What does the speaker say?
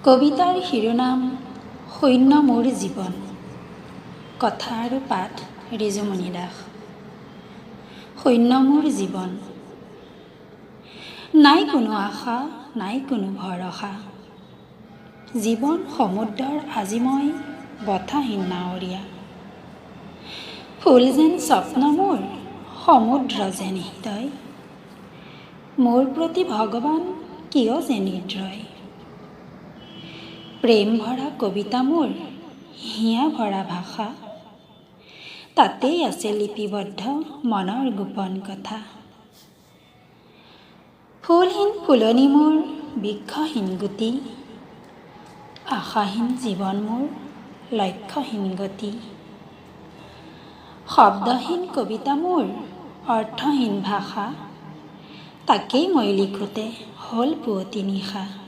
কবিতাৰ শিৰোনাম শূন্য মোৰ জীৱন। কথা আৰু পাঠ ৰিজুমণি দাস। শূন্য মোৰ জীৱন। নাই কোনো আশা, নাই কোনো ভৰসা। জীৱন সমুদ্ৰৰ আজি মই বতাহীন নাৱৰীয়া। ফুল যেন স্বপ্ন মোৰ, সমুদ্ৰ যেন হৃদয়। মোৰ প্ৰতি ভগৱান কিয় যে নিৰ্দয়। প্ৰেম ভৰা কবিতা মোৰ, হিয়া ভৰা ভাষা। তাতেই আছে লিপিবদ্ধ মনৰ গোপন কথা। ফুলহীন ফুলনি মোৰ, বৃক্ষহীন গুটি। আশাহীন জীৱন মোৰ, লক্ষ্যহীন গতি। শব্দহীন কবিতা মোৰ, অৰ্থহীন ভাষা। তাকেই মই লিখোঁতে হ'ল পুৱতি নিশা।